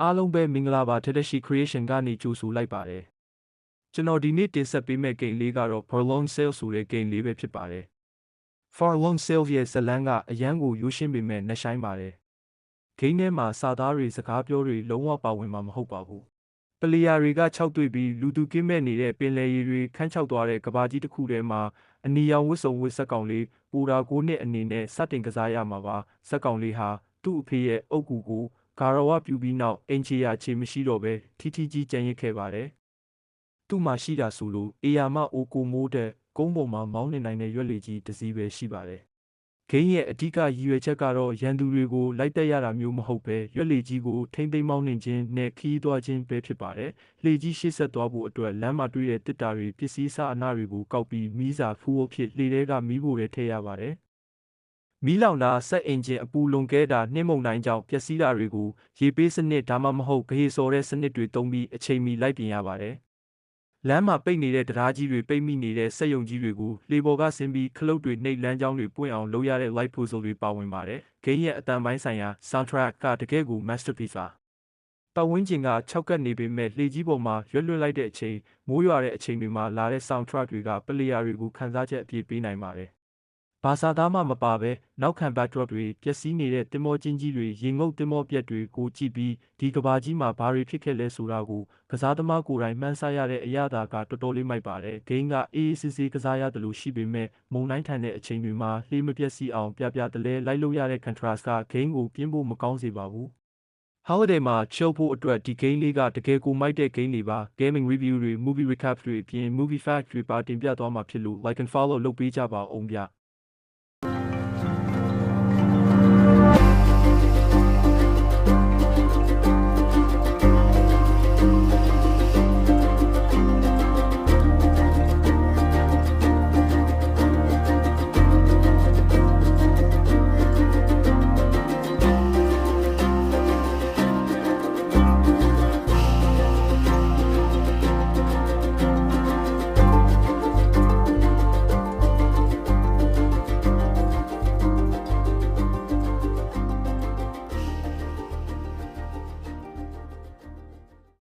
အားလုံးပဲမင်္ဂလာပါ Tadashi Creation ကနေကြိုဆိုလိုက်ပါတယ်ကျွန်တော်ဒီနေ့တင်ဆက်ပေးမယ့်ဂိမ်းလေးကတော့ Farlong Sale ဆိုတဲ့ဂိမ်းလေးပဲဖြစ်ပါတယ် Farlong Sale ရဲ့ဇလန်းကအရန်ကိုရိုးရှင်းပေမဲ့နှဆိုင်ပါတယ်ဂိမ်းထဲမှာစာသားတွေစကားပြောတွေလုံးဝပါဝင်မှာမဟုတ်ပါဘူးပလီယာတွေက6တွေ့ပြီးလူသူကင်းမဲ့နေတဲ့ပင်လယ်ရေတွေခန်းချောက်သွားတဲ့ကဘာကြီးတစ်ခုထဲမှာအနီရောင်ဝတ်စုံဝတ်ဆက်ကောင်လေးပူရာ9နှစ်အနေနဲ့စတင်ကစားရမှာပါစက်ကောင်လေးဟာသူ့အဖေရဲ့အုပ်ကူကိုဂါရဝပြူပြီးနောက်အင်ချီယာချေမရှိတော့ပဲထီထီကြီးကြံရစ်ခဲ့ပါတယ်။သူ့မှာရှိတာဆိုလို့အေယာမအိုကိုမိုးတဲ့ကုန်းပေါ်မှာမောင်းနေနိုင်တဲ့ရွက်လေကြီးတစ်စီးပဲရှိပါတယ်။ဂိမ်းရဲ့အဓိကရည်ရွယ်ချက်ကတော့ရန်သူတွေကိုလိုက်တက်ရတာမျိုးမဟုတ်ပဲရွက်လေကြီးကိုထိမ့်သိမ်းမောင်းနှင်ခြင်းနဲ့ခီးသွားခြင်းပဲဖြစ်ပါတယ်။လေကြီးရှေ့ဆက်သွားဖို့အတွက်လမ်းမှာတွေ့တဲ့တစ်တာတွေပစ္စည်းစာအနတွေကိုကောက်ပြီးမီးစာဖူးအဖြစ်လေထဲကမီးဖို့တွေထည့်ရပါတယ်။မီးလောင်တာဆက်အင်ဂျင်အပူလွန်ကဲတာနှင်းမုန်တိုင်းကြောင့်ပျက်စီးတာတွေကိုရေပေးစနစ်ဒါမှမဟုတ်ဂဟေစော်တဲ့စနစ်တွေသုံးပြီးအချိန်မီလိုက်ပြင်ရပါတယ်။လမ်းမှာပိတ်နေတဲ့တရားကြီးတွေပိတ်မိနေတဲ့စက်ရုံကြီးတွေကိုလေပေါ်ကဆင်းပြီးခလုတ်တွေနှိပ်လမ်းကြောင်းတွေပွင့်အောင်လုပ်ရတဲ့ light puzzle တွေပါဝင်ပါတယ်။ဂိမ်းရဲ့အတန်ပိုင်းဆိုင်ရာ soundtrack ကတကယ်ကို masterpiece ပါ။ပတ်ဝန်းကျင်က၆ကပ်နေပေမဲ့လေကြီးပေါ်မှာရွက်လွှတ်လိုက်တဲ့အချိန်မိုးရွာတဲ့အချိန်တွေမှာလာတဲ့ soundtrack တွေကပလေယာတွေကိုခန်းစားချက်အပြည့်ပေးနိုင်ပါတယ်။ဘာသာသားမှမပါပဲနောက်ခံ backdrop တွေပျက်စီးနေတဲ့တင်မောချင်းကြီးတွေရေငုပ်တင်မောပြက်တွေကိုကြည့်ပြီးဒီကဘာကြီးမှာဘာတွေဖြစ်ခဲ့လဲဆိုတာကိုကစားသမားကိုယ်တိုင်မှန်းဆရတဲ့အရာသာကတော်တော်လေးမိုက်ပါတယ်ဂိမ်းကအေးအေးဆေးဆေးကစားရတယ်လို့ရှိပေမဲ့မုံတိုင်းထန်တဲ့အချိန်တွေမှာလှေးမပြက်စီးအောင်ပြပြတလဲလိုက်လို့ရတဲ့ contrast ကဂိမ်းကိုပြင်းဖို့မကောင်းစေပါဘူး Holiday မှာ chill ဖို့အတွက်ဒီ game လေးကတကယ်ကိုမိုက်တဲ့ game တွေပါ gaming review တွေ movie recap တွေအပြင် movie fact တွေပါတင်ပြသွားမှာဖြစ်လို့ like and follow လုပ်ပေးကြပါဦးဗျ